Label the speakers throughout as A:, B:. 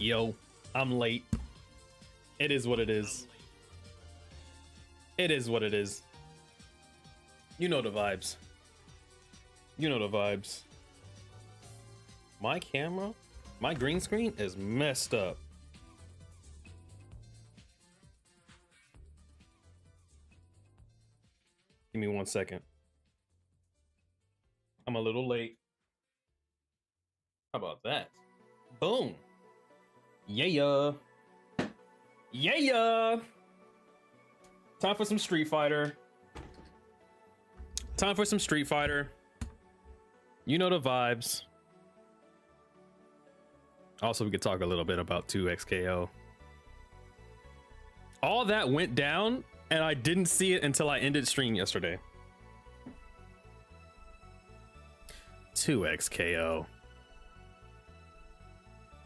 A: Yo, I'm late. It is what it is. It is what it is. You know the vibes. You know the vibes. My camera, my green screen is messed up. Give me 1 second. I'm a little late. How about that? Boom. Yeah. Yeah. Time for some Street Fighter. Time for some Street Fighter. You know the vibes. Also, we could talk a little bit about 2XKO. All that went down, and I didn't see it until I ended stream yesterday. 2XKO.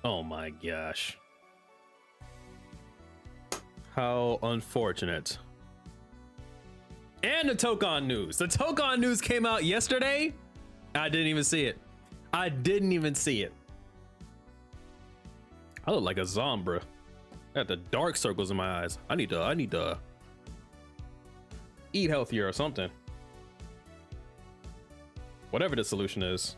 A: Oh my gosh. How unfortunate. And the Tokon news. The Tokon news came out yesterday. I didn't even see it. I didn't even see it. I look like a zombie. I got the dark circles in my eyes. I need to eat healthier or something. Whatever the solution is.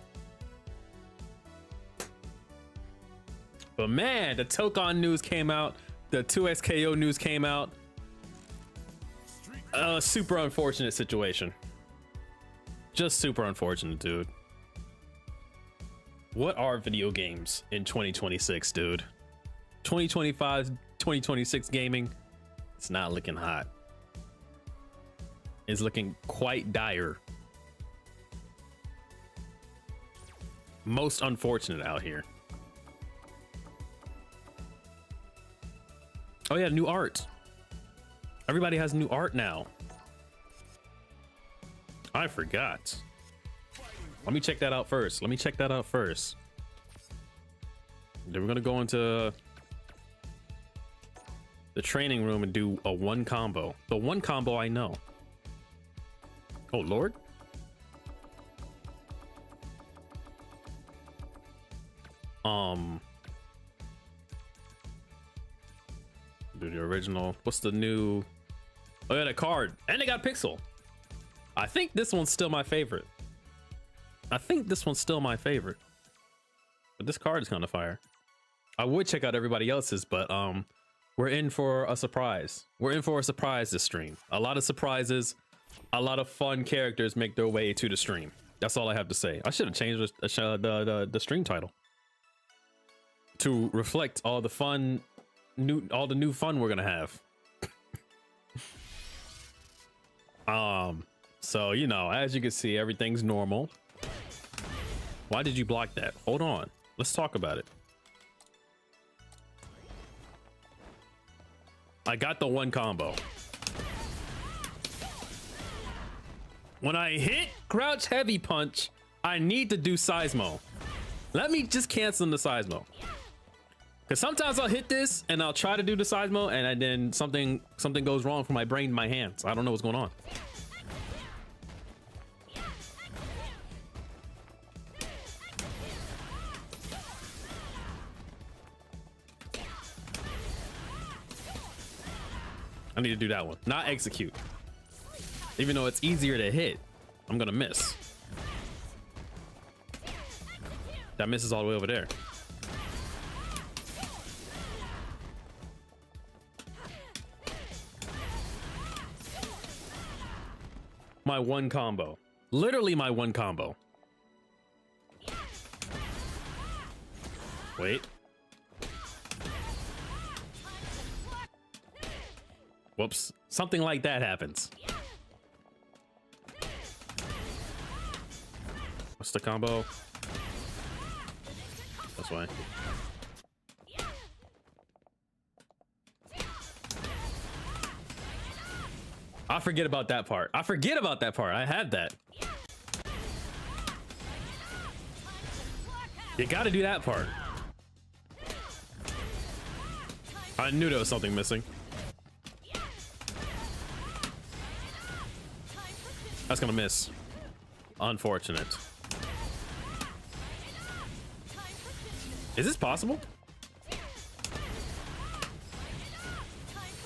A: But man, the Tokon news came out. The 2XKO news came out. A super unfortunate situation. Just super unfortunate, dude. What are video games in 2026, dude? 2025, 2026 gaming, it's not looking hot. It's looking quite dire. Most unfortunate out here. Oh yeah, new art. Everybody has new art now. I forgot. Let me check that out first. Then we're gonna go into the training room and do a one combo. The one combo I know. Oh Lord. Do the original. What's the new? Oh yeah, the card. And they got Pixel. I think this one's still my favorite. But this card is kind of fire. I would check out everybody else's, but we're in for a surprise. This stream. A lot of surprises, a lot of fun characters make their way to the stream. That's all I have to say. I should have changed the stream title to reflect all the fun, all the new fun we're gonna have. So you know, as you can see, everything's normal. Why did you block that? Hold on, let's talk about it. I got the one combo. When I hit crouch heavy punch, I need to do Seismo. Let me just cancel the Seismo. Because sometimes I'll hit this and I'll try to do the Seismo and then something goes wrong for my brain and my hands. I don't know what's going on. I need to do that one, not execute. Even though it's easier to hit, I'm gonna miss. That misses all the way over there. My one combo. Literally my one combo. Wait. Whoops. Something like that happens. What's the combo? This way. I forget about that part. I had that. You gotta do that part. I knew there was something missing. That's gonna miss. Unfortunate. Is this possible?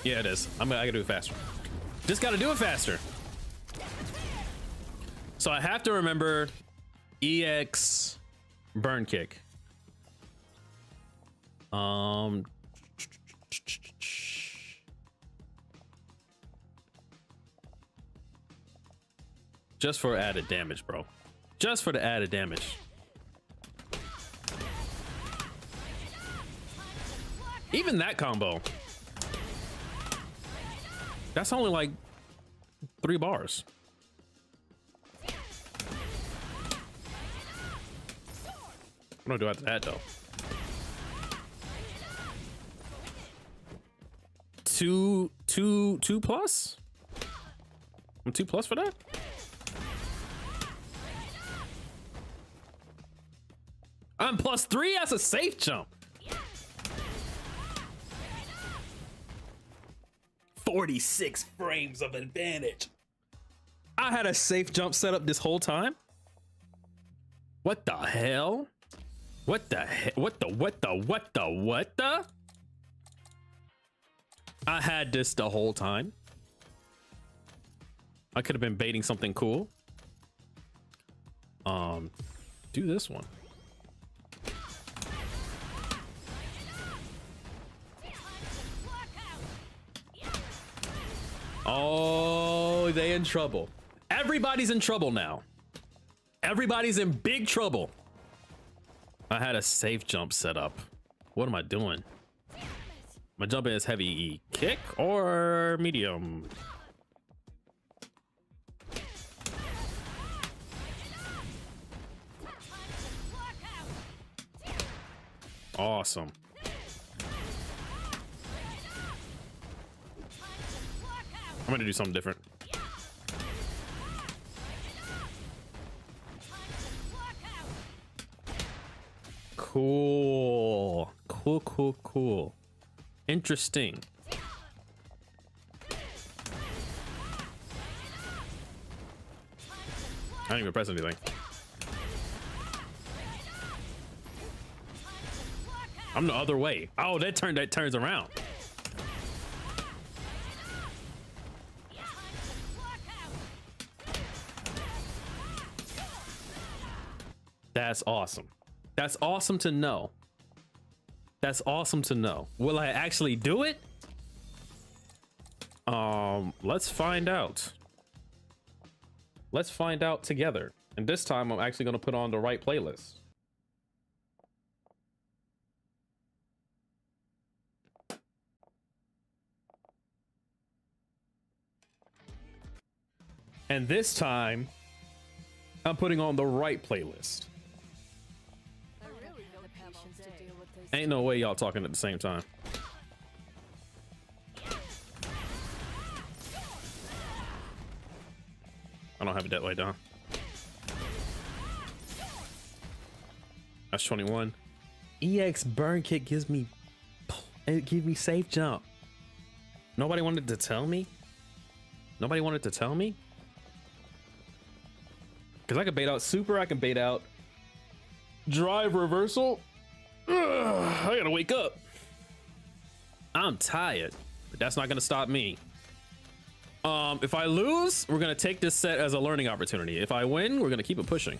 A: Yeah, it is. I gotta do it faster. Just gotta do it faster. So I have to remember EX burn kick. Just for added damage, bro. Just for the added damage. Even that combo. That's only like 3 bars. What do I do after that though? Two plus? I'm 2+ for that? I'm +3. That's a safe jump. 46 frames of advantage. I had a safe jump set up this whole time. What the hell? What the hell? What the? I had this the whole time. I could have been baiting something cool. Do this one. Oh, they in trouble. Everybody's in trouble now. Everybody's in big trouble. I had a safe jump set up. What am I doing? My jump is heavy kick or medium? Awesome. I'm gonna do something different. Cool. Cool. Interesting. I didn't even press anything. I'm the other way. Oh, that turns around. That's awesome. That's awesome to know. That's awesome to know. Will I actually do it? Let's find out. Let's find out together. And this time I'm actually going to put on the right playlist. And this time I'm putting on the right playlist. Ain't no way y'all talking at the same time. I don't have it that way down. That's 21. EX burn kick gives me safe jump. Nobody wanted to tell me? Nobody wanted to tell me? Because I can bait out super, I can bait out drive reversal. Ugh, I gotta wake up. I'm tired, but that's not gonna stop me. If I lose, we're gonna take this set as a learning opportunity. If I win, we're gonna keep it pushing.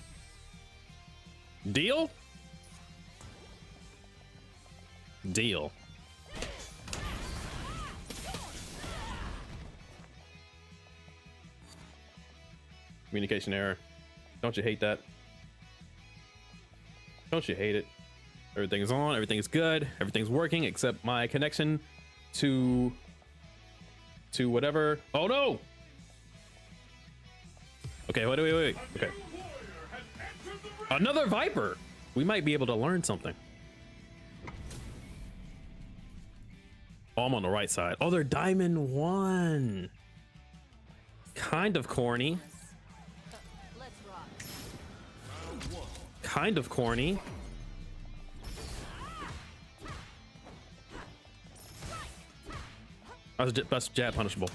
A: Deal? Deal. Communication error. Don't you hate that? Don't you hate it? Everything is on, everything is good, everything's working except my connection to whatever. Oh no! Okay, wait. Okay. Another Viper! We might be able to learn something. Oh, I'm on the right side. Oh, they're Diamond 1. Kind of corny. Kind of corny. That's jab punishable.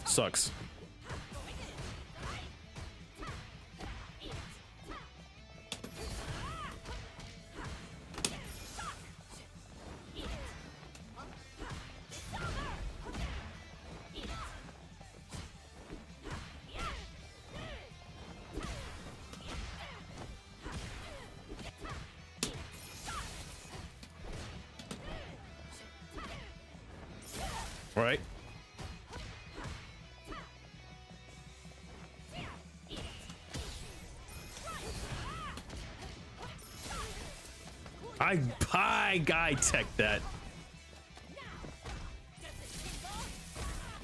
A: Sucks. Right. I guy tech that.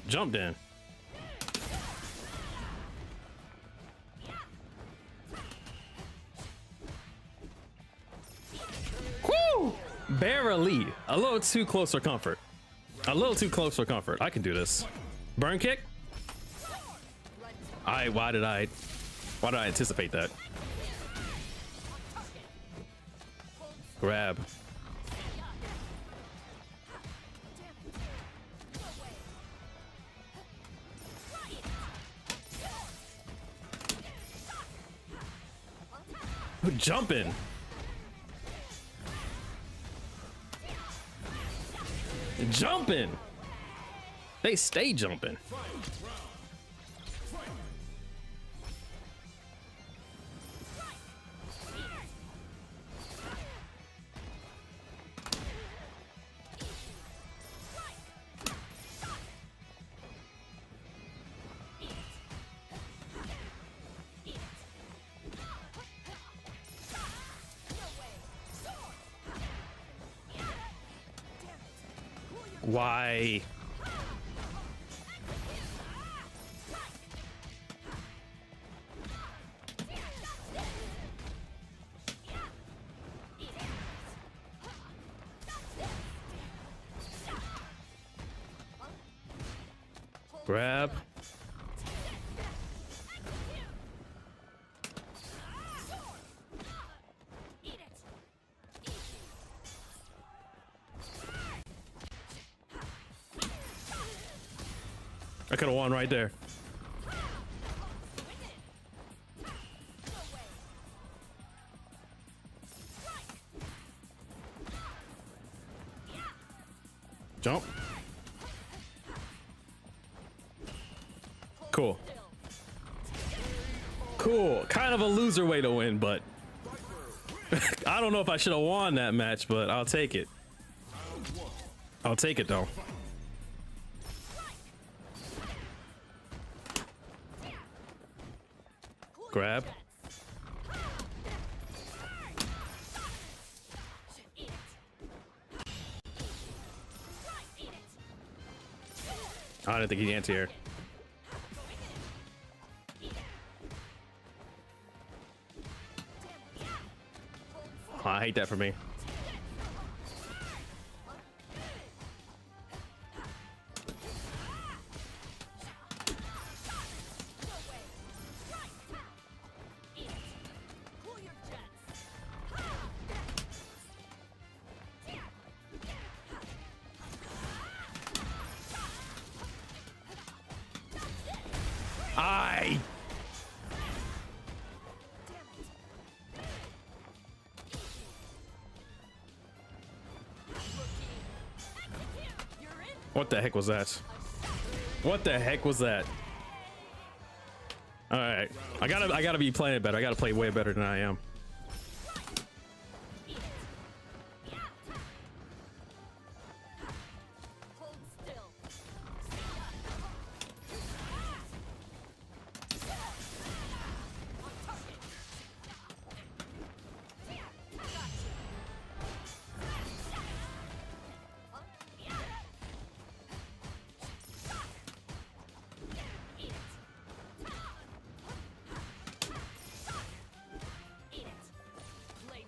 A: Jumped in. Woo! Barely. A little too close for comfort. A little too close for comfort. I can do this. Burn kick. Why did I anticipate that? Grab. Jumping. Jumping. They stay jumping. Why? Grab. I could have won right there. Jump. Cool. Cool. Kind of a loser way to win, but I don't know if I should have won that match, but I'll take it. I'll take it though. Grab. I didn't think he'd anti-air. Oh, I hate that for me. What the heck was that? What the heck was that? All right, I gotta be playing better. I gotta play way better than I am.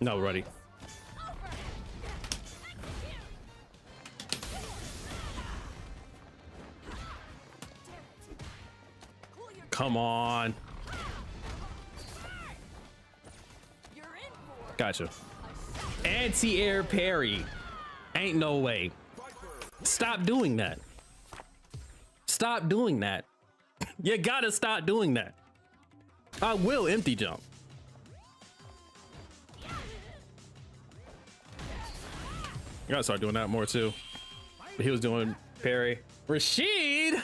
A: No, ready. Come on. Gotcha. Anti-air parry. Ain't no way. Stop doing that. Stop doing that. You gotta stop doing that. I will empty jump. I gotta start doing that more too. But he was doing parry. Rashid!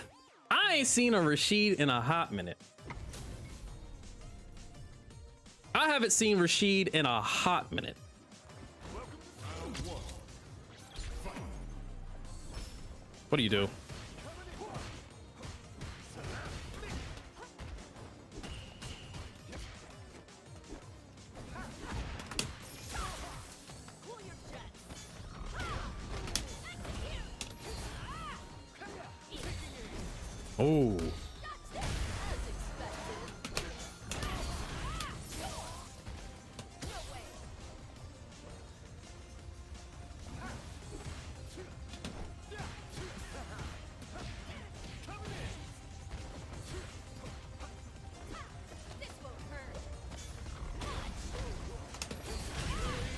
A: I ain't seen a Rashid in a hot minute. I haven't seen Rashid in a hot minute. What do you do? Oh.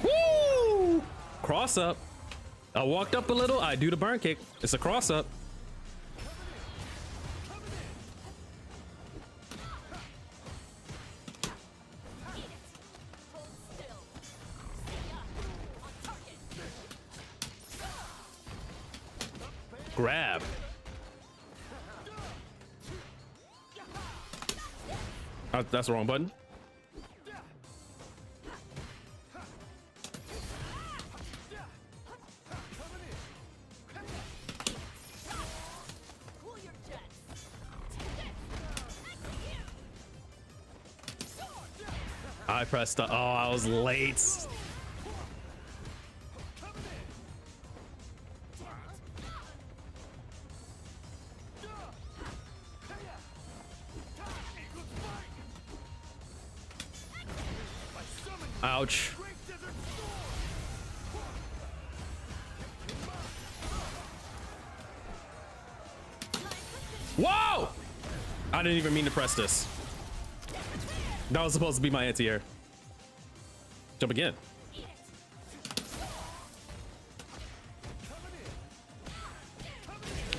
A: Woo! Cross up. I walked up a little. I do the burn kick. It's a cross up. Grab. That's the wrong button. I pressed the, oh, I was late. Ouch. Whoa! I didn't even mean to press this. That was supposed to be my anti-air. Jump again.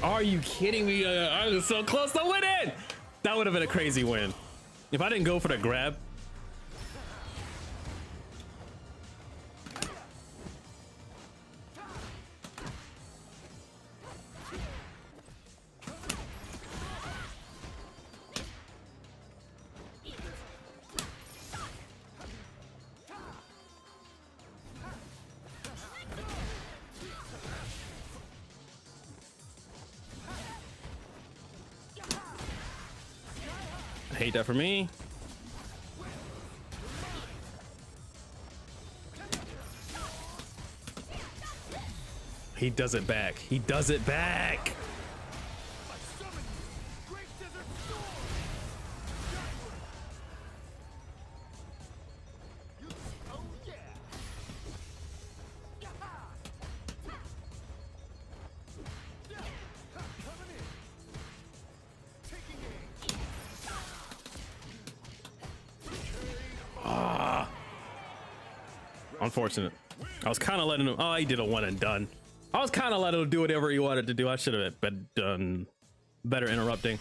A: Are you kidding me? I was so close to winning. That would have been a crazy win. If I didn't go for the grab. Hate that for me. He does it back. He does it back. Unfortunate. I was kind of letting him. Oh, he did a one and done. I was kind of letting him do whatever he wanted to do. I should have been done better interrupting.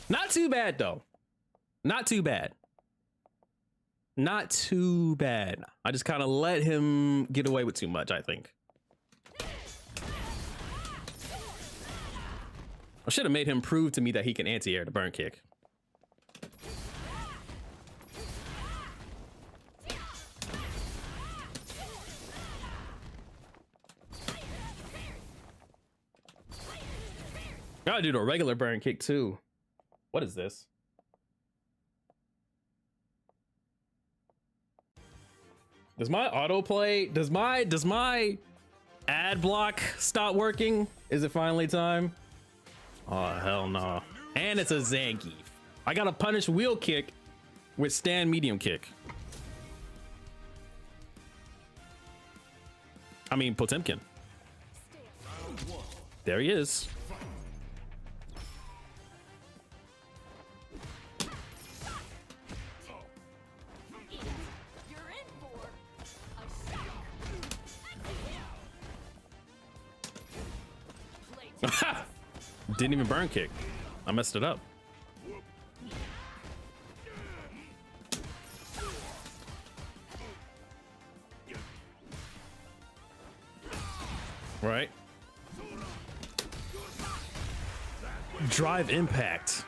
A: Not too bad though. Not too bad. Not too bad. I just kind of let him get away with too much, I think. I should have made him prove to me that he can anti-air the burn kick. Gotta do the regular burn kick too. What is this? Does my autoplay, does my ad block stop working? Is it finally time? Oh, hell no. And it's a Zangief. I gotta punish wheel kick with stand medium kick. I mean, Potemkin. There he is. Didn't even burn kick. I messed it up. Right. Drive impact.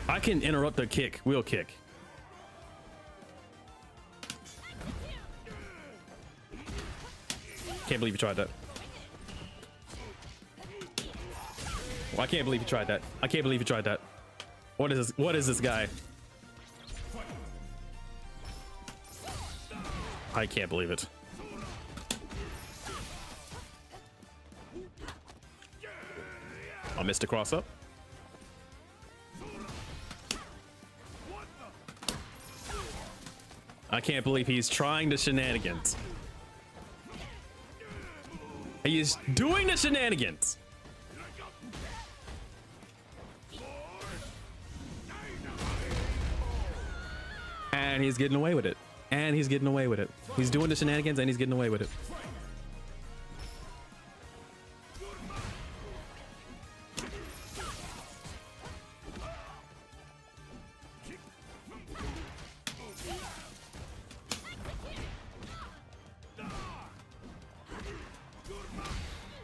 A: I can interrupt the kick, wheel kick. Can't believe you tried that. Well, I can't believe you tried that. I can't believe you tried that. What is this? What is this guy? I can't believe it. I missed a cross up. I can't believe he's trying the shenanigans. He is doing the shenanigans. And he's getting away with it. And he's getting away with it. He's doing the shenanigans and he's getting away with it.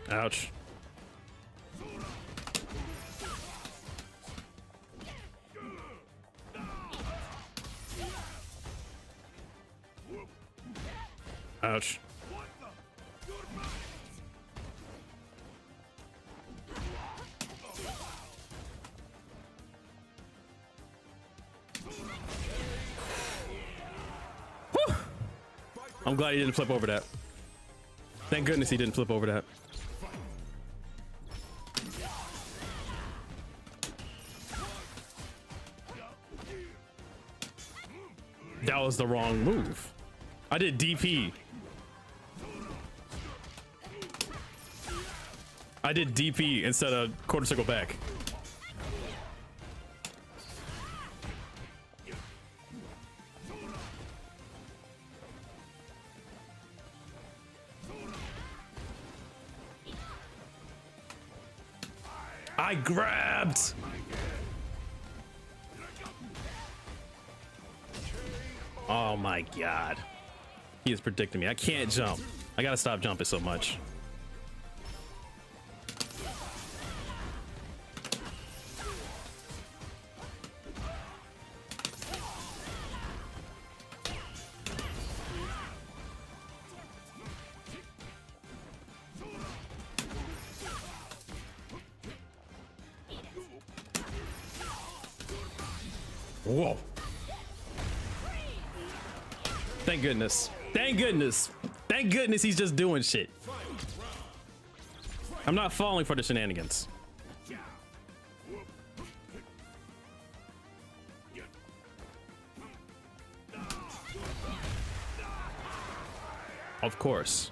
A: Ouch. Ouch. Whew. I'm glad he didn't flip over that. Thank goodness he didn't flip over that. That was the wrong move. I did DP. I did DP instead of quarter circle back. I grabbed. Oh my god. He is predicting me. I can't jump. I gotta stop jumping so much. Whoa. Thank goodness. Thank goodness. Thank goodness he's just doing shit. I'm not falling for the shenanigans. Of course.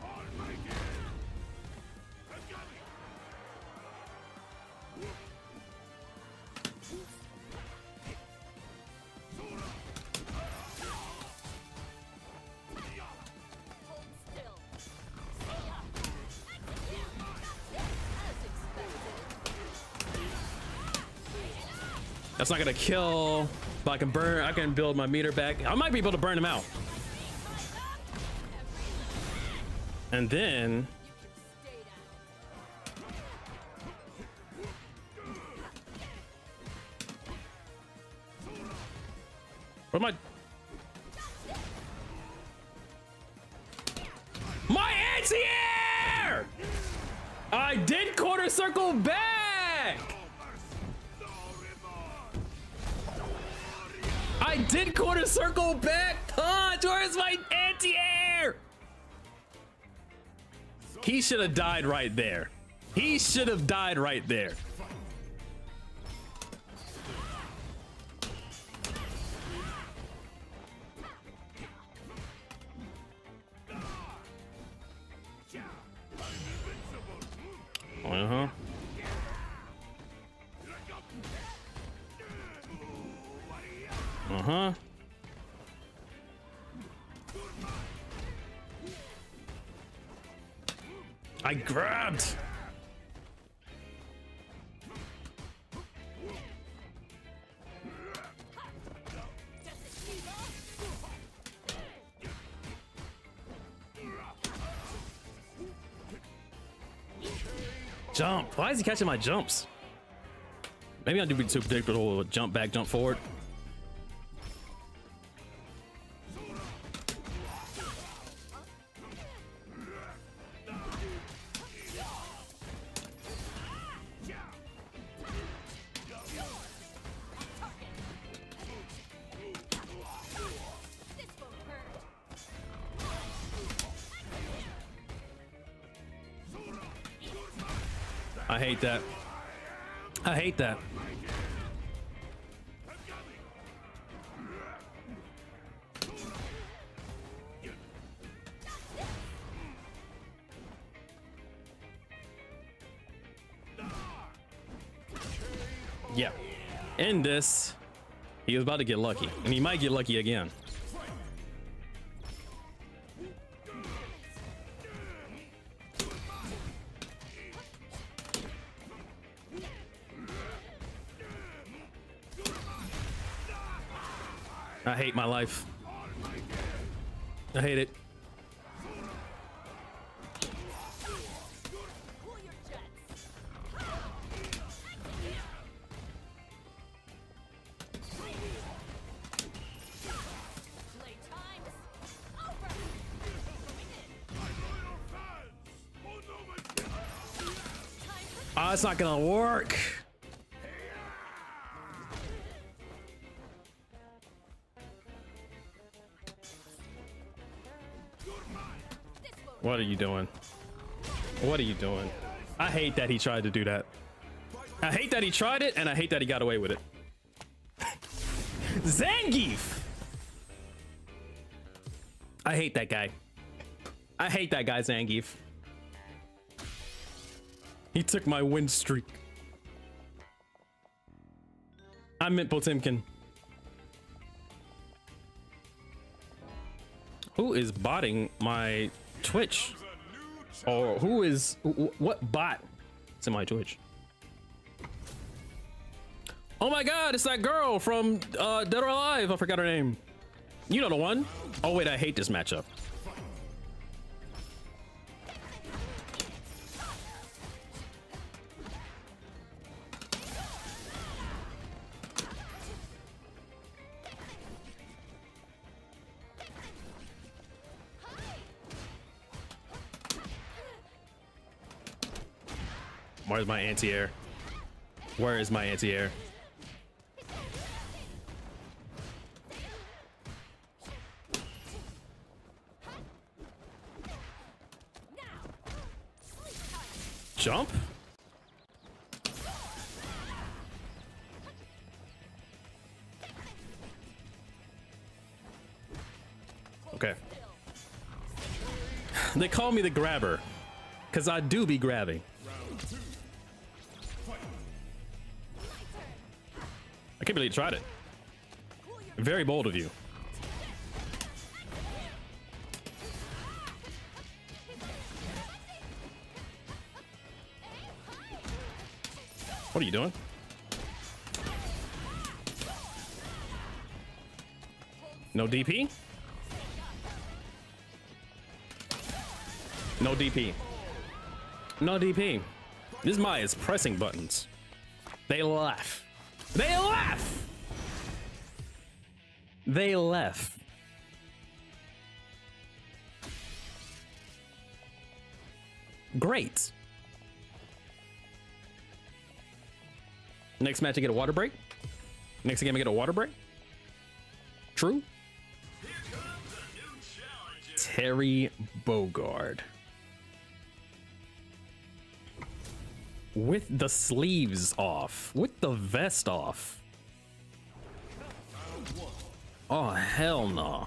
A: That's not gonna kill, but I can build my meter back. I might be able to burn him out. And then what am my anti-air? I did quarter circle back. I did quarter circle back punch. Where's my anti-air? He should have died right there. He should have died right there. Uh-huh. Uh-huh. I grabbed. Jump. Why is he catching my jumps? Maybe I do be too predictable. Jump back, jump forward. I hate that. I hate that. Yeah. In this, he was about to get lucky, and he might get lucky again. I hate my life. I hate it. Oh, it's not gonna work. What are you doing? What are you doing? I hate that he tried to do that. I hate that he tried it, and I hate that he got away with it. Zangief! I hate that guy. I hate that guy, Zangief. He took my win streak. I meant Potemkin. Who is botting my Twitch? Or who is what bot is in my Twitch? Oh my god, it's that girl from Dead or Alive. I forgot her name. You know the one. Oh wait, I hate this matchup. Where's my anti-air? Where is my anti-air? Jump? Okay. They call me the grabber, because I do be grabbing. I can't believe you tried it. Very bold of you. What are you doing? No DP? No DP. No DP. This Maya is pressing buttons. They laugh. They laugh! They laugh. Great. Next match I get a water break. Next game I get a water break. True. Terry Bogard. With the sleeves off. With the vest off. Oh, hell no.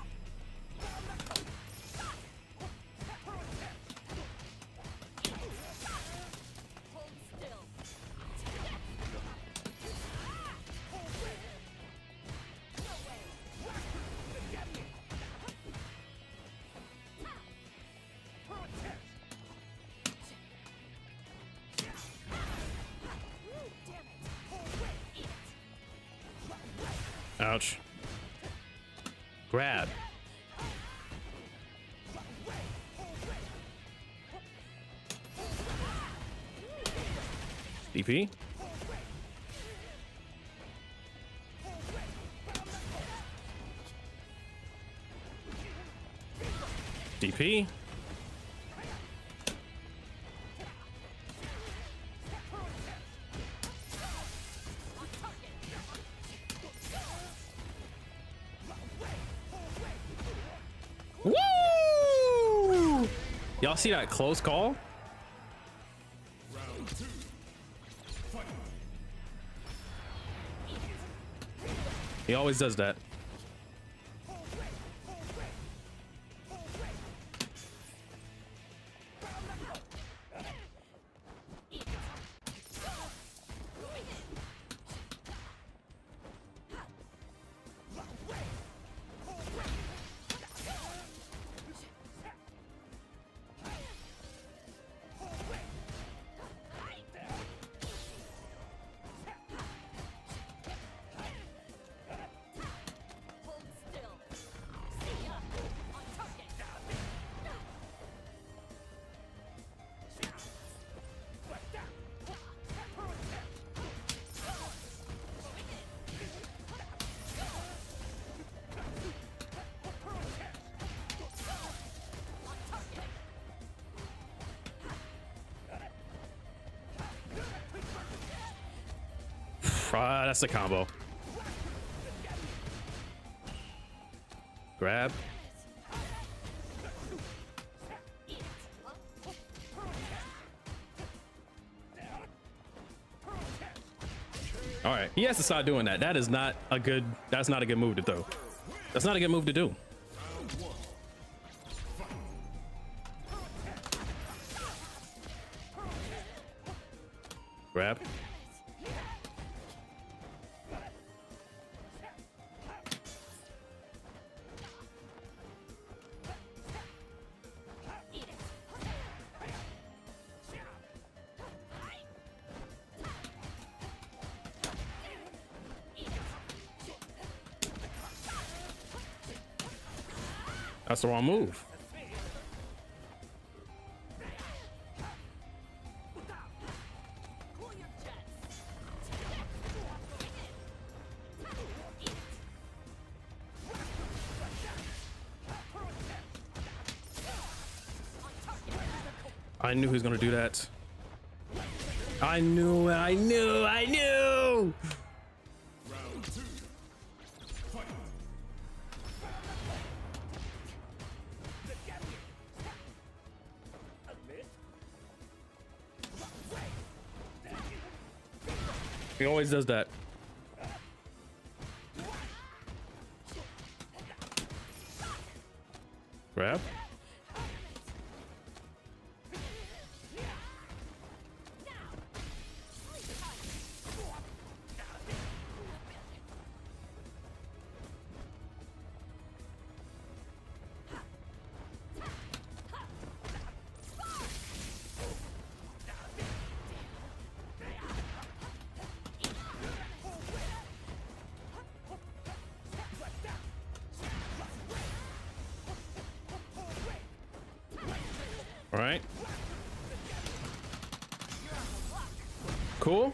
A: Ouch. Grab. DP. DP. Woo! Y'all see that close call? He always does that. That's a combo. Grab. All right, he has to start doing that. That's not a good move to throw. That's not a good move to do. Grab. That's the wrong move. I knew he was gonna do that. I knew. He always does that. Grab. All right. Cool.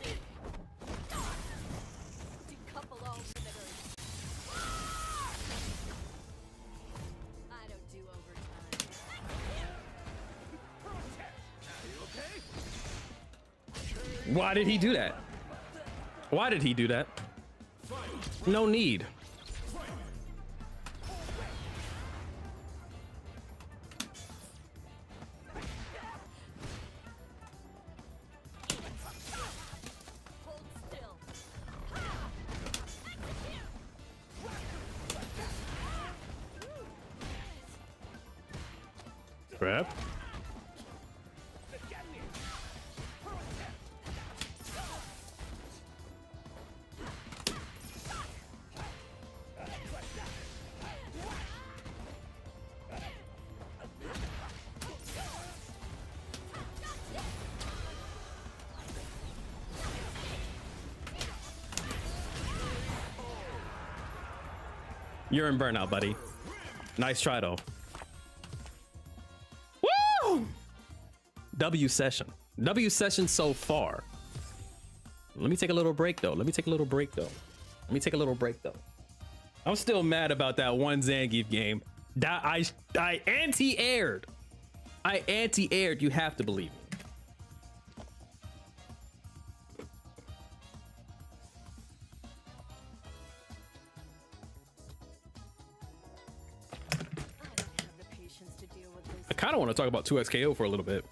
A: Why did he do that? Why did he do that? No need. Grab. You're in burnout, buddy. Nice try, though. Woo! W session. W session so far. Let me take a little break, though. I'm still mad about that one Zangief game. That I anti-aired. You have to believe me. I kind of want to talk about 2XKO for a little bit.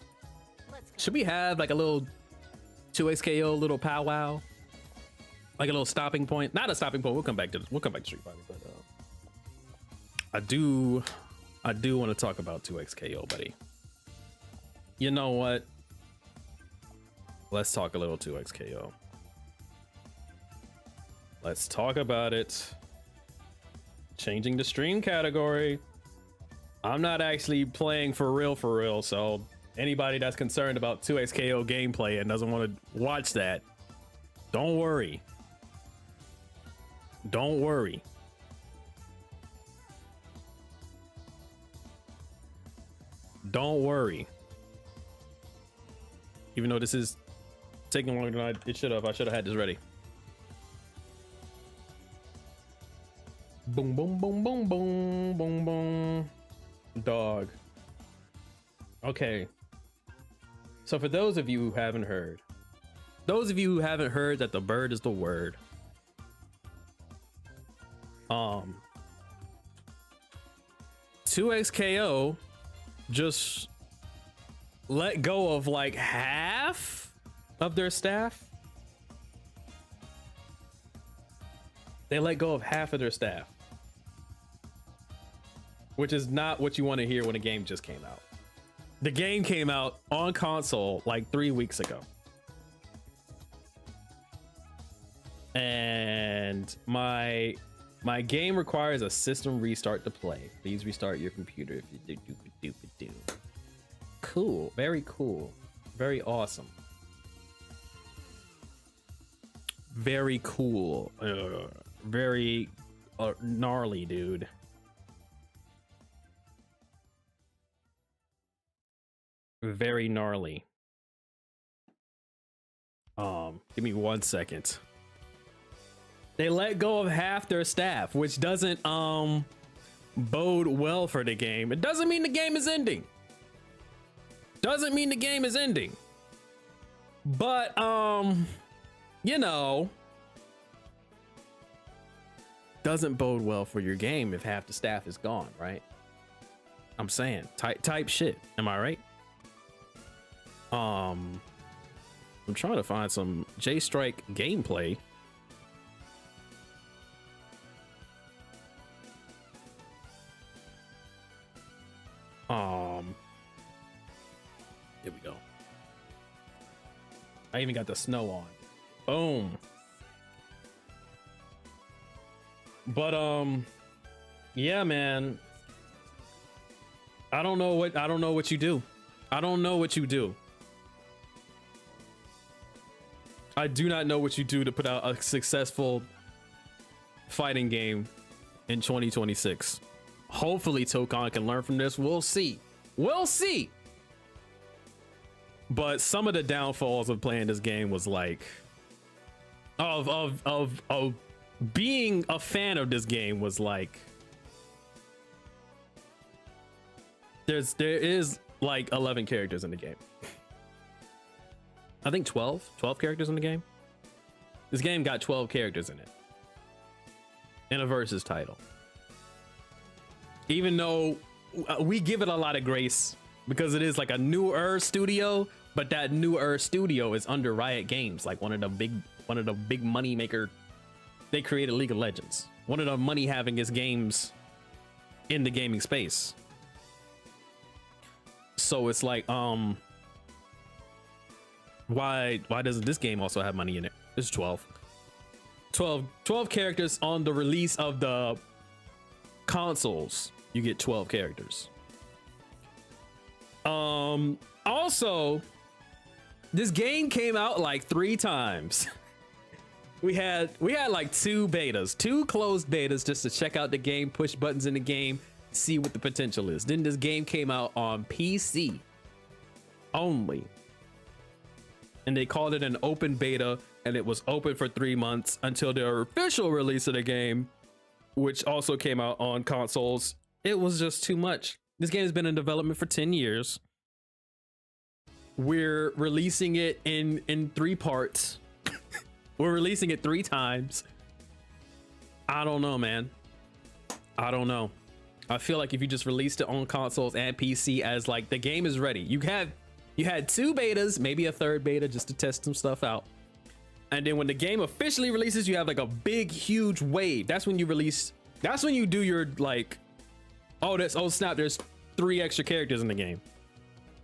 A: Should we have like a little 2XKO little powwow? like a little stopping point. Not a stopping point. We'll come back to Street Fighter, but I do want to talk about 2XKO, buddy. You know what? Let's talk a little 2XKO. Let's talk about it. Changing the stream category. I'm not actually playing for real, so anybody that's concerned about 2XKO gameplay and doesn't want to watch that, don't worry. Don't worry. Don't worry. Even though this is taking longer than it should have, I should have had this ready. Boom, boom, boom, boom, boom, boom, boom. Dog. Okay. So for those of you who haven't heard, that the bird is the word. 2XKO just let go of like half of their staff. They let go of half of their staff, which is not what you want to hear when a game just came out. The game came out on console like 3 weeks ago. And my game requires a system restart to play. Please restart your computer if you do. Cool, very cool. Very awesome. Very cool. Very gnarly, dude. Very gnarly. Give me 1 second. They let go of half their staff, which doesn't bode well for the game. It doesn't mean the game is ending. Doesn't mean the game is ending. But you know, doesn't bode well for your game if half the staff is gone, right? I'm saying type shit. Am I right? I'm trying to find some J-Strike gameplay. Here we go. I even got the snow on. Boom. But yeah, man. I don't know what you do. I don't know what you do. I do not know what you do to put out a successful fighting game in 2026. Hopefully Tokon can learn from this. We'll see. We'll see. But some of the downfalls of playing this game was like of being a fan of this game was like there is like 11 characters in the game. I think 12 characters in the game. This game got 12 characters in it in a versus title. Even though we give it a lot of grace because it is like a newer studio, but that newer studio is under Riot Games, like one of the big money maker. They created League of Legends, one of the money havingest games in the gaming space. So it's like, why doesn't this game also have money in it? It's 12 characters on the release of the consoles. You get 12 characters. Also, this game came out like 3 times. we had like 2 betas, 2 closed betas just to check out the game, push buttons in the game, see what the potential is. Then this game came out on PC only. And they called it an open beta, and it was open for 3 months until their official release of the game, which also came out on consoles. It was just too much. This game has been in development for 10 years. We're releasing it in 3 parts. We're releasing it 3 times. I don't know, man. I don't know. I feel like if you just released it on consoles and PC as like the game is ready, you had 2 betas, maybe a 3rd beta just to test some stuff out. And then when the game officially releases, you have like a big, huge wave. That's when you release. That's when you do your like, oh, snap, there's 3 extra characters in the game.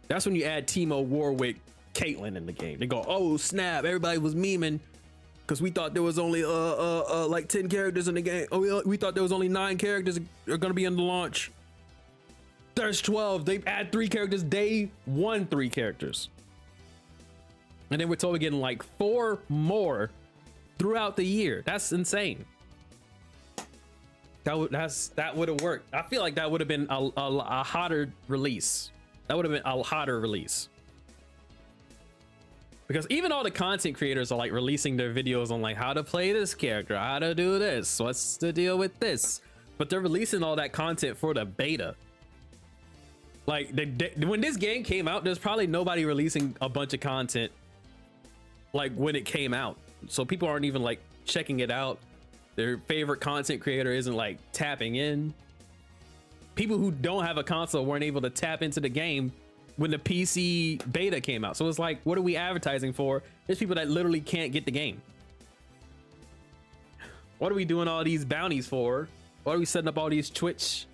A: That's when you add Teemo, Warwick, Caitlyn in the game. They go, oh snap, everybody was memeing because we thought there was only like 10 characters in the game. Oh yeah, we thought there was only 9 characters are gonna be in the launch. There's 12. They add 3 characters. Day 1, 3 characters. And then we're told we're getting like 4 more throughout the year. That's insane. That would have worked. I feel like that would have been a hotter release. That would have been a hotter release. Because even all the content creators are like releasing their videos on like how to play this character, how to do this, what's the deal with this. But they're releasing all that content for the beta. Like when this game came out, there's probably nobody releasing a bunch of content like when it came out, so people aren't even like checking it out. Their favorite content creator isn't like tapping in. People who don't have a console weren't able to tap into the game when the PC beta came out. So it's like, what are we advertising for? There's people that literally can't get the game. What are we doing all these bounties for? What are we setting up all these Twitch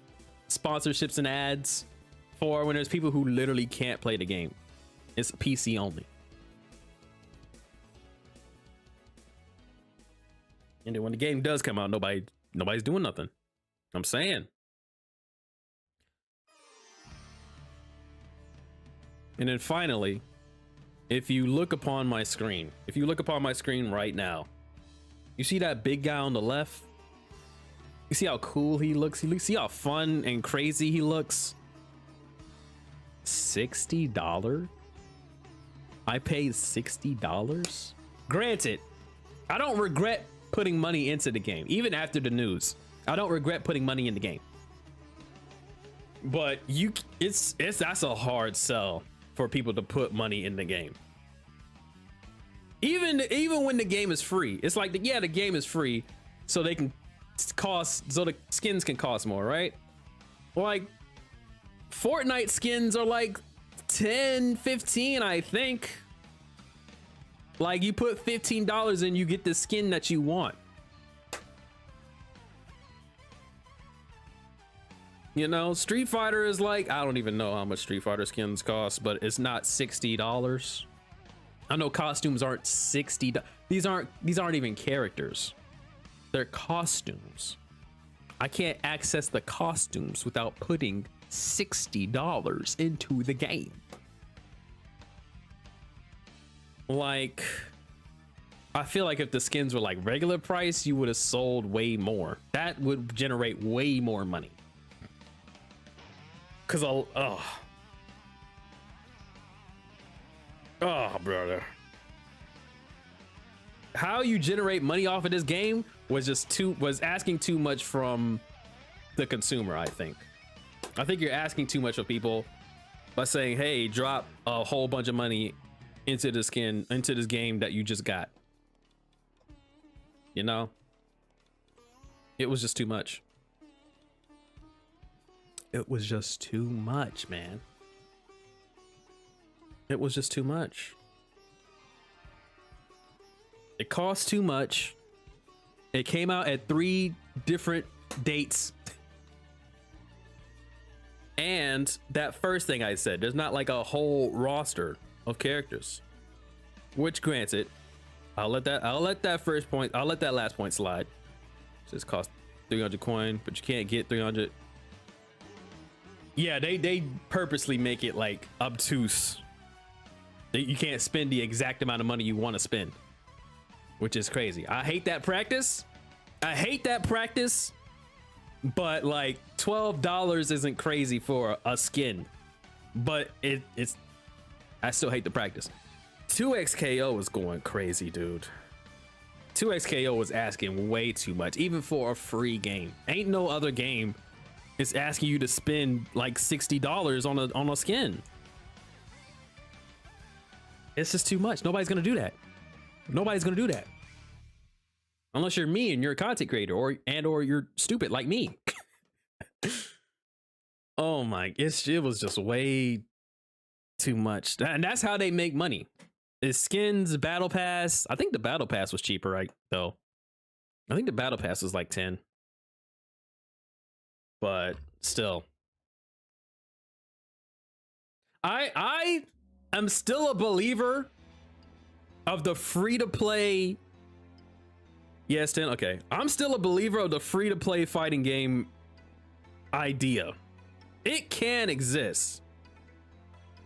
A: sponsorships and ads for when there's people who literally can't play the game? It's PC only. And then when the game does come out, nobody's doing nothing. I'm saying. And then finally, if you look upon my screen right now, you see that big guy on the left? You see how cool he looks? See how fun and crazy he looks? $60? I paid $60? Granted, I don't regret putting money into the game, even after the news. I don't regret putting money in the game. But that's a hard sell for people to put money in the game. Even when the game is free, it's like the game is free, so the skins can cost more, right? Like Fortnite skins are like 10, 15, I think. Like you put $15 in, you get the skin that you want. You know, Street Fighter is like, I don't even know how much Street Fighter skins cost, but it's not $60. I know costumes aren't $60. These aren't even characters. They're costumes. I can't access the costumes without putting $60 into the game. Like, I feel like if the skins were like regular price, you would have sold way more. That would generate way more money. Cause oh brother, how you generate money off of this game was asking too much from the consumer. I think you're asking too much of people by saying, hey, drop a whole bunch of money into this game that you just got. You know, it was just too much. It was just too much, man. It was just too much. It cost too much. It came out at 3 different dates. And that first thing I said, there's not like a whole roster of characters. Which granted, I'll let that last point slide. It just cost 300 coin, but you can't get 300. Yeah, they purposely make it like obtuse. You can't spend the exact amount of money you want to spend, which is crazy. I hate that practice. But like $12 isn't crazy for a skin, but it's I still hate the practice. 2XKO is going crazy, dude. 2XKO was asking way too much, even for a free game. Ain't no other game is asking you to spend like $60 on a skin. It's just too much. Nobody's gonna do that. Nobody's gonna do that. Unless you're me and you're a content creator, or you're stupid like me. Oh my, it was just way too much. And that's how they make money. is skins battle pass. I think the battle pass was cheaper, right? Though I think the battle pass was like 10, but still, I am still a believer of the free to play. Yes, 10. Okay, I'm still a believer of the free to play fighting game idea. It can exist.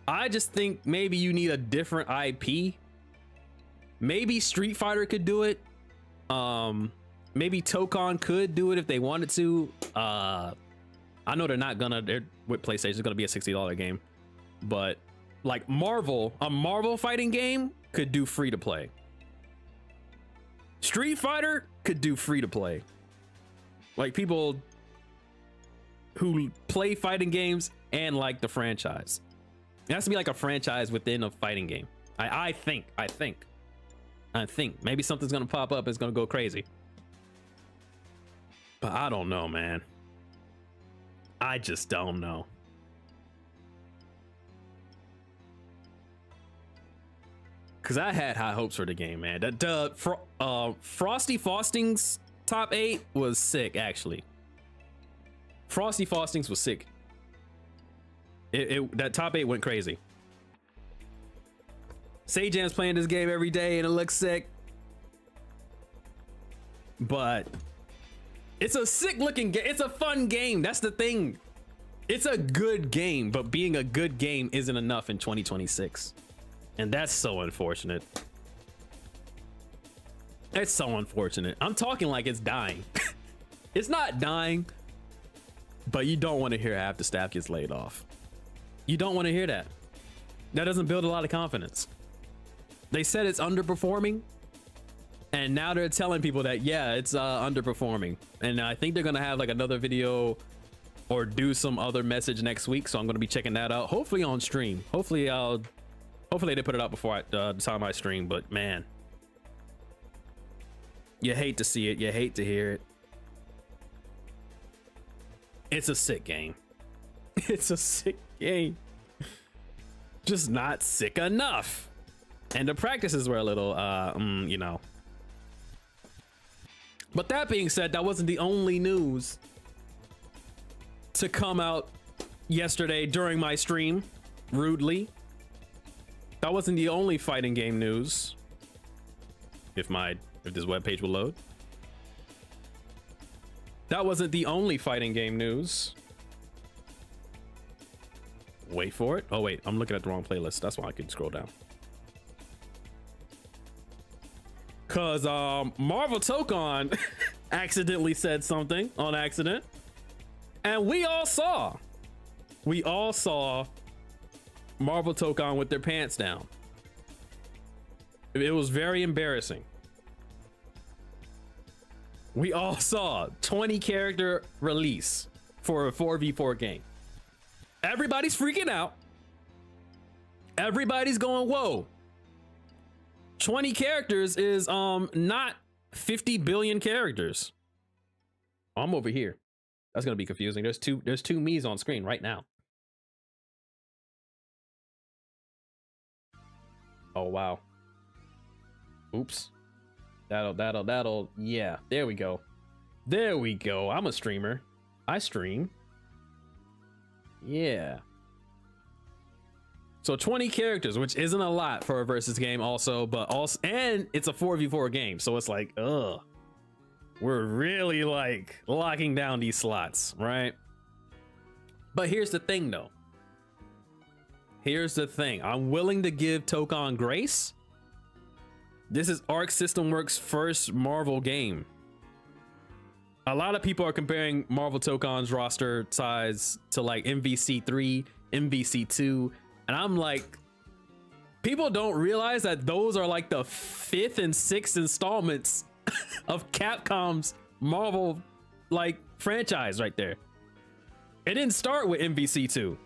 A: I just think maybe you need a different IP. Maybe Street Fighter could do it. Maybe Tokon could do it if they wanted to. I know they're not gonna. They're with PlayStation. It's gonna be a $60 game, but like a Marvel fighting game could do free to play. Street Fighter could do free to play. Like people who play fighting games and like the franchise. It has to be like a franchise within a fighting game. I think maybe something's gonna pop up. It's gonna go crazy. But I don't know, man. I just don't know. Cause I had high hopes for the game, man. Frosty Faustings top 8 was sick, actually. Frosty Faustings was sick. That top 8 went crazy. Sajam's playing this game every day and it looks sick. But it's a sick looking game. It's a fun game. That's the thing. It's a good game, but being a good game isn't enough in 2026. And that's so unfortunate. It's so unfortunate. I'm talking like it's dying. It's not dying, but you don't want to hear half the staff gets laid off. You don't want to hear that. That doesn't build a lot of confidence. They said it's underperforming, and now they're telling people that, yeah, it's underperforming. And I think they're gonna have like another video or do some other message next week, so I'm gonna be checking that out, hopefully on stream. Hopefully they put it out before the time I stream. But man, you hate to see it, you hate to hear it. It's a sick game. It's a sick game, just not sick enough. And the practices were a little you know. But that being said, that wasn't the only news to come out yesterday during my stream, rudely. That wasn't the only fighting game news. If this webpage will load. That wasn't the only fighting game news. Wait for it. Oh wait, I'm looking at the wrong playlist. That's why I can scroll down. Cause Marvel Tokon accidentally said something on accident, and we all saw Marvel Tokon with their pants down. It was very embarrassing. We all saw 20 character release for a 4v4 game. Everybody's freaking out. Everybody's going, whoa. 20 characters is not 50 billion characters. I'm over here. That's gonna be confusing. There's two me's on screen right now. Oh wow. Oops. That'll yeah, there we go. There we go. I'm a streamer. I stream. Yeah. So 20 characters, which isn't a lot for a versus game also, but also, and it's a 4v4 game. So it's like, ugh, we're really like locking down these slots, right? But here's the thing though. Here's the thing. I'm willing to give Tokon grace. This is Arc System Works' first Marvel game. A lot of people are comparing Marvel Tokon's roster size to like MVC3, MVC2. And I'm like, people don't realize that those are like the 5th and 6th installments of Capcom's Marvel like franchise right there. It didn't start with MVC2.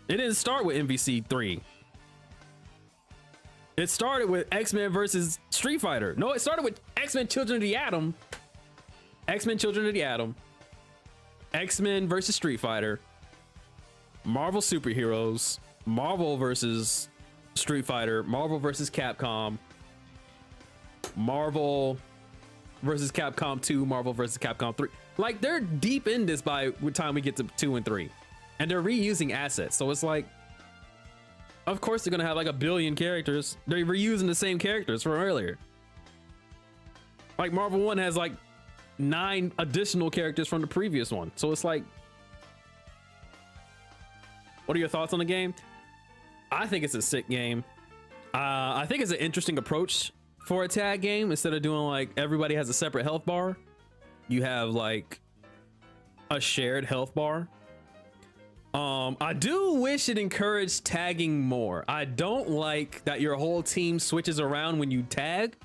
A: It didn't start with MVC3. It started with X-Men versus Street Fighter. No, it started with X-Men Children of the Atom. X-Men Children of the Atom. X-Men versus Street Fighter. Marvel Superheroes. Marvel versus Street Fighter, Marvel versus Capcom, Marvel versus Capcom 2, Marvel versus Capcom 3. Like, they're deep in this by the time we get to 2 and 3. And they're reusing assets. So it's like, of course they're gonna have like a billion characters. They're reusing the same characters from earlier. Like Marvel 1 has like 9 additional characters from the previous one. So it's like, what are your thoughts on the game? I think it's a sick game. I think it's an interesting approach for a tag game. Instead of doing like everybody has a separate health bar, you have like a shared health bar. I do wish it encouraged tagging more. I don't like that your whole team switches around when you tag.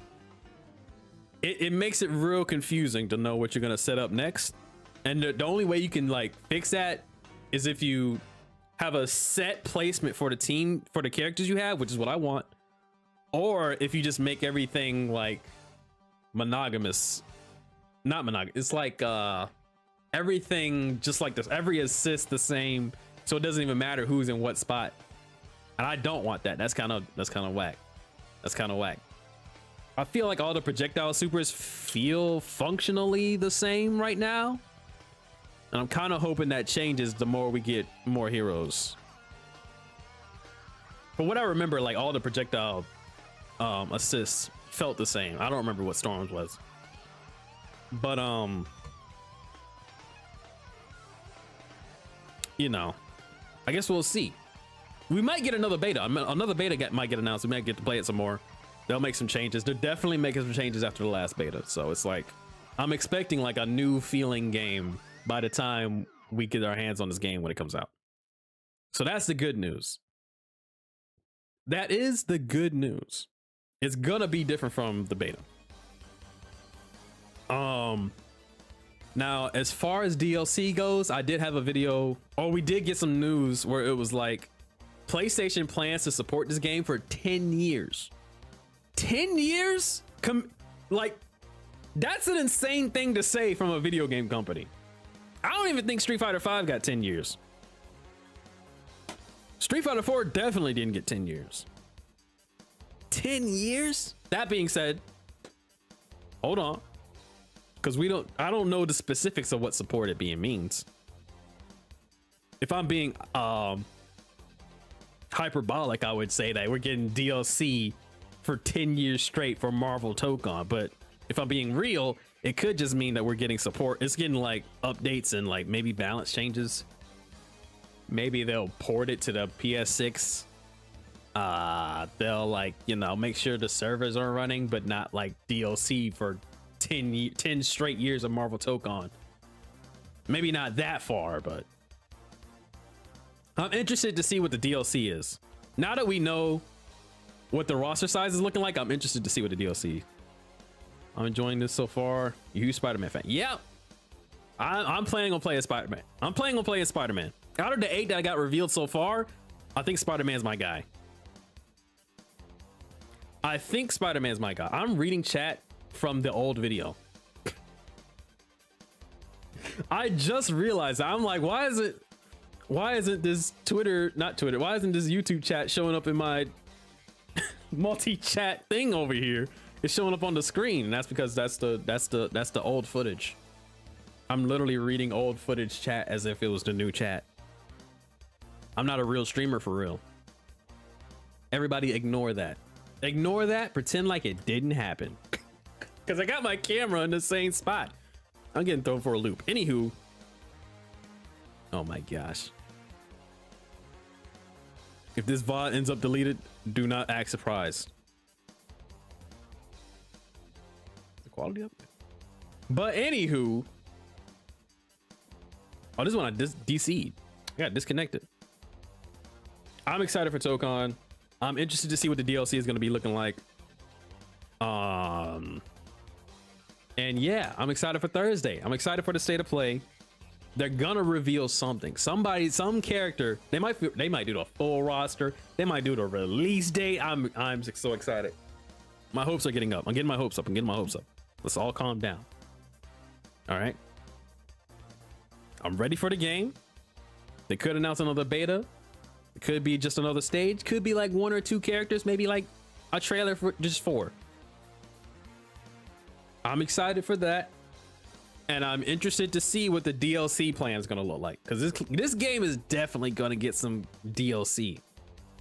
A: It makes it real confusing to know what you're gonna set up next. And the only way you can like fix that is if you have a set placement for the team, for the characters you have, which is what I want. Or if you just make everything like monogamous, not monogamous. It's like everything just like this, every assist the same, so it doesn't even matter who's in what spot. And I don't want that. That's kind of whack. That's kind of whack. I feel like all the projectile supers feel functionally the same right now. And I'm kind of hoping that changes the more we get more heroes. But what I remember, like all the projectile assists felt the same. I don't remember what Storm's was. But you know, I guess we'll see. We might get another beta. Another beta might get announced. We might get to play it some more. They'll make some changes. They're definitely making some changes after the last beta. So it's like, I'm expecting like a new feeling game by the time we get our hands on this game when it comes out. So that's the good news. That is the good news. It's gonna be different from the beta. Now, as far as DLC goes, I did have a video, or we did get some news where it was like, PlayStation plans to support this game for 10 years. 10 years? Like, that's an insane thing to say from a video game company. I don't even think Street Fighter 5 got 10 years. Street Fighter 4 definitely didn't get 10 years. 10 years? That being said, hold on. Because I don't know the specifics of what supported being means. If I'm being hyperbolic, I would say that we're getting DLC for 10 years straight for Marvel Tokon. But if I'm being real, it could just mean that we're getting support. It's getting like updates and like maybe balance changes. Maybe they'll port it to the PS6. They'll like, you know, make sure the servers are running, but not like DLC for 10 straight years of Marvel Tokon. Maybe not that far, but I'm interested to see what the DLC is. Now that we know what the roster size is looking like, I'm interested to see what the DLC. I'm enjoying this so far. You huge Spider-Man fan? Yeah, I'm planning on playing Spider-Man. I'm planning on playing Spider-Man. Out of the 8 that I got revealed so far, I think Spider-Man's my guy. I think Spider-Man's my guy. I'm reading chat from the old video. I just realized, I'm like, why isn't this why isn't this YouTube chat showing up in my multi-chat thing over here? It's showing up on the screen, and that's because that's the old footage. I'm literally reading old footage chat as if it was the new chat. I'm not a real streamer for real. Everybody ignore that. Ignore that, pretend like it didn't happen. Because I got my camera in the same spot. I'm getting thrown for a loop. Anywho. Oh my gosh. If this VOD ends up deleted, do not act surprised. The quality up. But anywho. Oh, this is when I DC'd. I got disconnected. I'm excited for Tokon. I'm interested to see what the DLC is going to be looking like. And yeah, I'm excited for Thursday. I'm excited for the state of play. They're gonna reveal something. Some character. They might do the full roster. They might do the release date. I'm so excited. My hopes are getting up. I'm getting my hopes up. Let's all calm down. All right. I'm ready for the game. They could announce another beta. They Could be just another stage, could be like 1 or 2 characters, maybe like a trailer for just 4. I'm excited for that, and I'm interested to see what the DLC plan is going to look like, because this game is definitely going to get some DLC,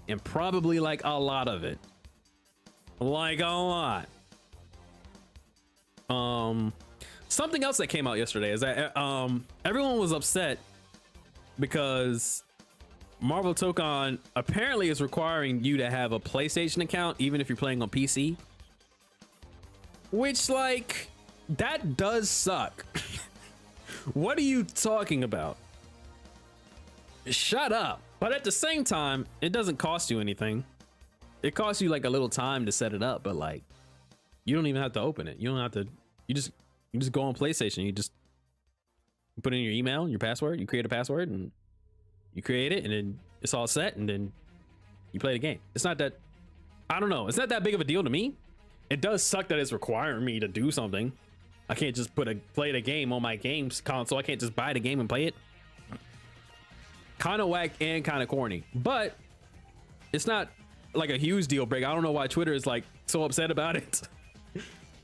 A: and probably like a lot of it, like a lot. Something else that came out yesterday is that everyone was upset because Marvel Tokon apparently is requiring you to have a PlayStation account even if you're playing on PC, which, like, that does suck. What are you talking about? Shut up. But at the same time, it doesn't cost you anything. It costs you like a little time to set it up, but like, you don't even have to open it. You don't have to. You just go on PlayStation. You just put in your email, your password. You create a password, and you create it, and then it's all set, and then you play the game. It's not that. I don't know. It's not that big of a deal to me. It does suck that it's requiring me to do something. I can't just play the game on my games console. I can't just buy the game and play it. Kind of whack and kind of corny, but it's not like a huge deal break. I don't know why Twitter is like so upset about it.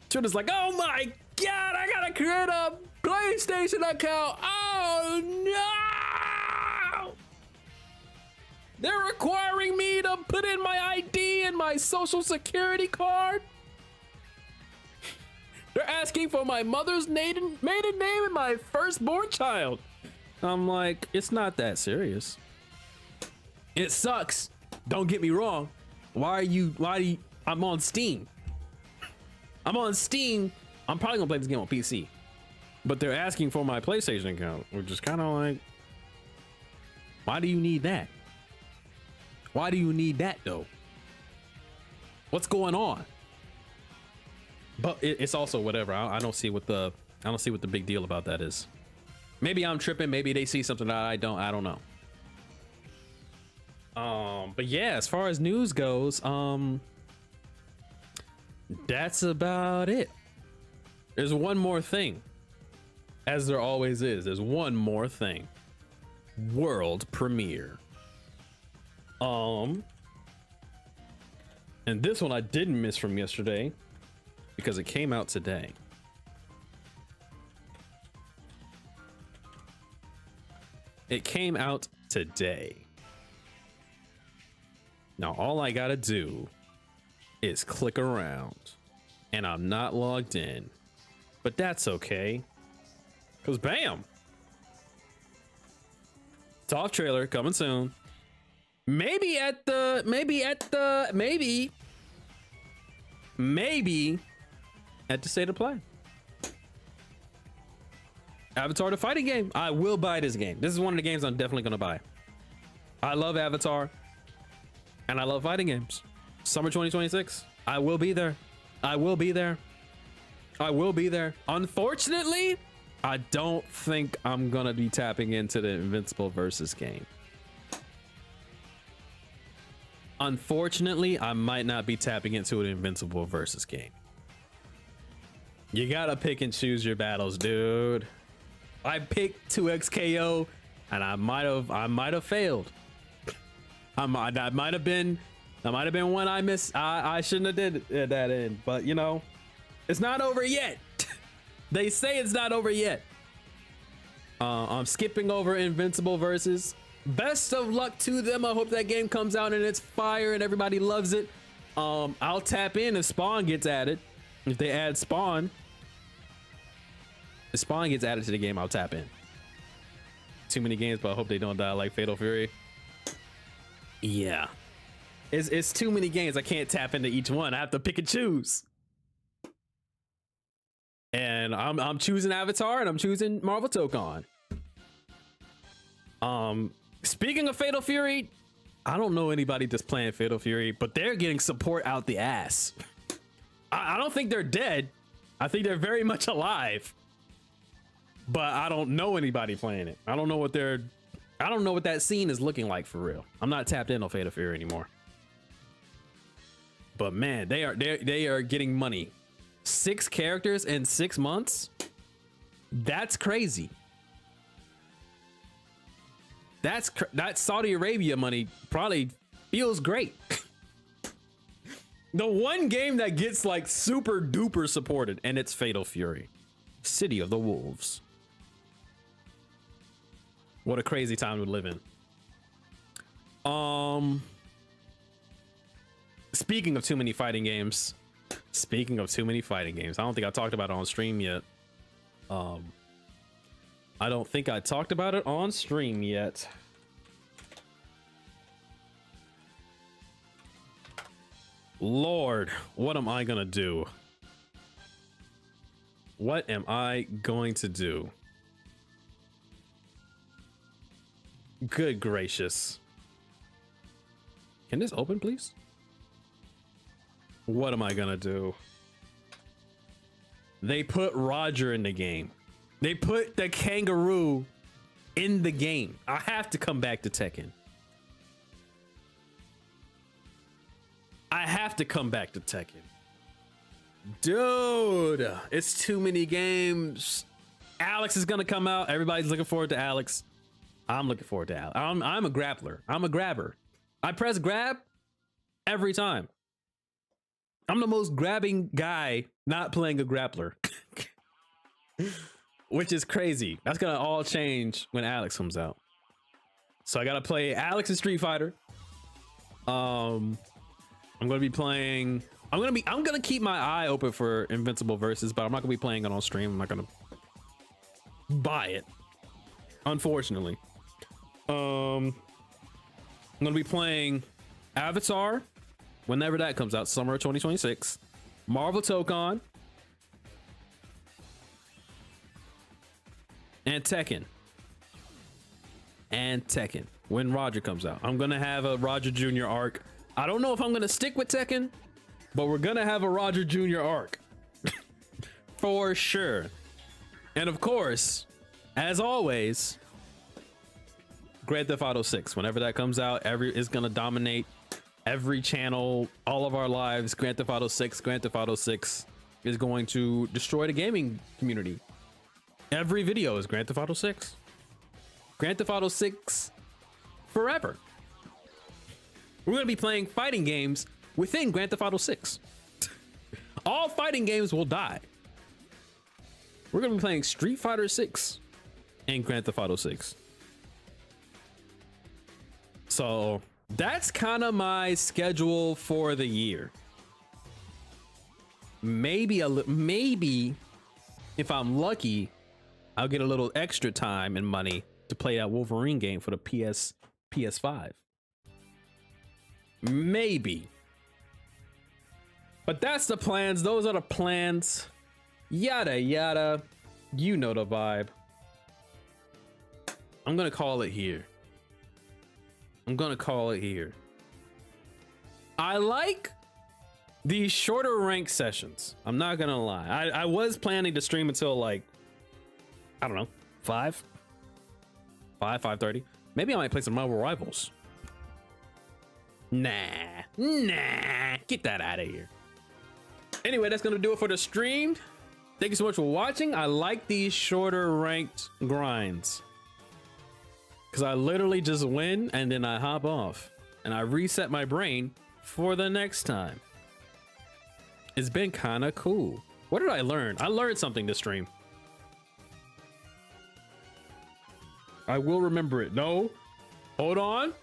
A: Twitter's like, oh my god, I gotta create a PlayStation account. Oh no! They're requiring me to put in my ID and my social security card. They're asking for my mother's maiden name and my firstborn child. I'm like, it's not that serious. It sucks. Don't get me wrong. Why do you, I'm on Steam. I'm on Steam. I'm probably gonna play this game on PC, but they're asking for my PlayStation account, which is kind of like, why do you need that? Why do you need that though? What's going on? But it's also whatever. I don't see what the big deal about that is. Maybe I'm tripping. Maybe they see something that I don't know. But yeah, as far as news goes, that's about it. There's one more thing, as there always is. There's one more thing. World premiere. And this one I didn't miss from yesterday because it came out today. It came out today. Now all I gotta do is click around, and I'm not logged in, but that's okay, cause bam, Toph trailer coming soon. Maybe at the State of Play. Avatar the fighting game. I will buy this game. This is one of the games I'm definitely gonna buy. I love Avatar, and I love fighting games. Summer 2026. I will be there. I will be there. I will be there. Unfortunately, I don't think I'm gonna be tapping into the Invincible versus game. Unfortunately, I might not be tapping into an Invincible versus game. You gotta pick and choose your battles, dude. I picked 2XKO, and I might have failed. That might have been one I missed. I shouldn't have did that in, but you know, it's not over yet. They say it's not over yet. I'm skipping over Invincible versus. Best of luck to them. I hope that game comes out and it's fire and everybody loves it. I'll tap in if Spawn gets added. If they add Spawn, if Spawn gets added to the game, I'll tap in. Too many games, but I hope they don't die like Fatal Fury. Yeah, it's too many games. I can't tap into each one. I have to pick and choose. And I'm choosing Avatar and I'm choosing Marvel Tokon. Speaking of Fatal Fury, I don't know anybody that's playing Fatal Fury, but they're getting support out the ass. I don't think they're dead. I think they're very much alive, but I don't know anybody playing it. I don't know what that scene is looking like for real. I'm not tapped in on Fatal Fury anymore. But man, they are getting money. 6 characters in 6 months. That's crazy. that Saudi Arabia money probably feels great. The one game that gets like super duper supported, and it's Fatal Fury, City of the Wolves. What a crazy time to live in. Speaking of too many fighting games, I don't think I talked about it on stream yet. Lord, what am I gonna do? What am I going to do? Good gracious. Can this open, please? What am I gonna do? They put Roger in the game. They put the kangaroo in the game. I have to come back to Tekken. I have to come back to Tekken. Dude, it's too many games. Alex is gonna come out. Everybody's looking forward to Alex. I'm looking forward to Alex. I'm a grappler. I'm a grabber. I press grab every time. I'm the most grabbing guy not playing a grappler. Which is crazy. That's gonna all change when Alex comes out. So I gotta play Alex in Street Fighter. I'm gonna be playing. I'm gonna keep my eye open for Invincible Versus, but I'm not gonna be playing it on stream. I'm not gonna buy it, unfortunately. I'm gonna be playing Avatar whenever that comes out, summer of 2026. Marvel Tokon and Tekken. When Roger comes out. I'm gonna have a Roger Jr. arc. I don't know if I'm gonna stick with Tekken, but we're gonna have a Roger Jr. arc for sure. And of course, as always, Grand Theft Auto 6. Whenever that comes out, it's gonna dominate every channel, all of our lives. Grand Theft Auto 6. Grand Theft Auto 6 is going to destroy the gaming community. Every video is Grand Theft Auto 6. Grand Theft Auto 6 forever. We're going to be playing fighting games within Grand Theft Auto 6. All fighting games will die. We're going to be playing Street Fighter 6 and Grand Theft Auto 6. So that's kind of my schedule for the year. Maybe if I'm lucky, I'll get a little extra time and money to play that Wolverine game for the PS5. Maybe. But that's the plans. Those are the plans. Yada yada. You know the vibe. I'm gonna call it here. I like these shorter rank sessions. I'm not gonna lie. I was planning to stream until like, I don't know, 5:30. Maybe I might play some Marvel Rivals. Nah, get that out of here. Anyway, that's gonna do it for the stream. Thank you so much for watching. I like these shorter ranked grinds because I literally just win and then I hop off and I reset my brain for the next time. It's been kind of cool. What did I learn? I learned something this stream. I will remember it. No, hold on.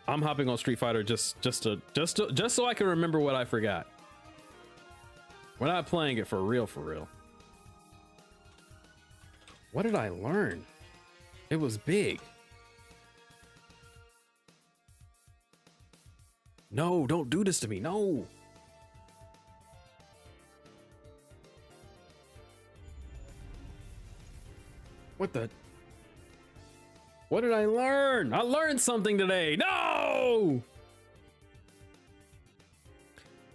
A: I'm hopping on Street Fighter just so I can remember what I forgot. We're not playing it for real, for real. What did I learn? It was big. No, don't do this to me. No. What the? What did I learn? I learned something today. No!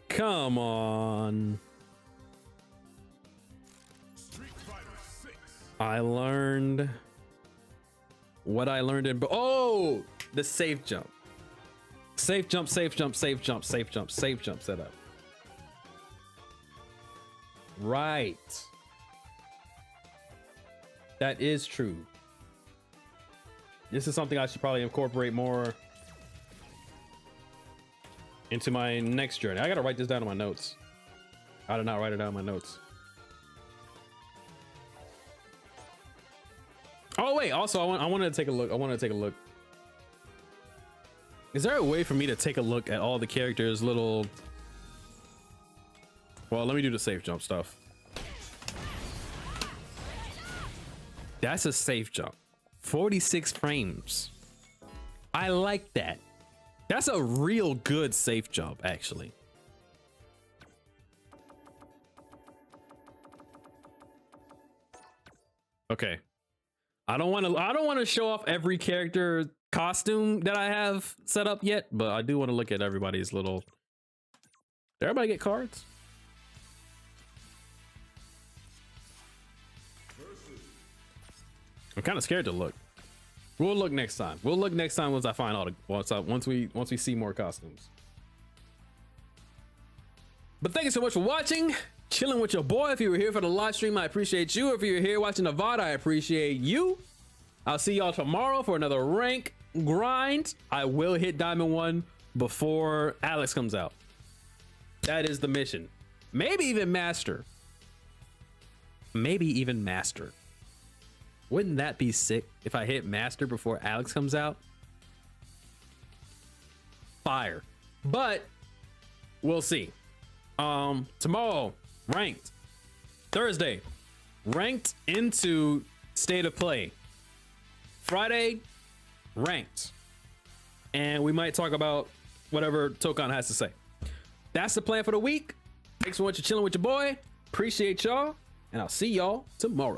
A: Come on. I learned what I learned in, oh, the safe jump. Safe jump setup. Right. That is true. This is something I should probably incorporate more into my next journey. I gotta write this down in my notes. I did not write it down in my notes. Oh wait, also I wanted to take a look. I wanted to take a look. Is there a way for me to take a look at all the characters' little... Well, let me do the safe jump stuff. That's a safe jump. 46 frames. I like that. That's a real good safe jump, actually. Okay. I don't want to show off every character costume that I have set up yet, but I do want to look at everybody's little... Did everybody get cards? I'm kind of scared to look. We'll look next time. We'll look next time once I find all the once we see more costumes. But thank you so much for watching, chilling with your boy. If you were here for the live stream, I appreciate you. If you're here watching the VOD, I appreciate you. I'll see y'all tomorrow for another rank grind. I will hit Diamond 1 before Alex comes out. That is the mission. Maybe even Master. Maybe even Master. Wouldn't that be sick if I hit Master before Alex comes out? Fire. But we'll see. Tomorrow, ranked. Thursday, ranked into State of Play. Friday, ranked. And we might talk about whatever Tokan has to say. That's the plan for the week. Thanks so much for chilling with your boy. Appreciate y'all. And I'll see y'all tomorrow.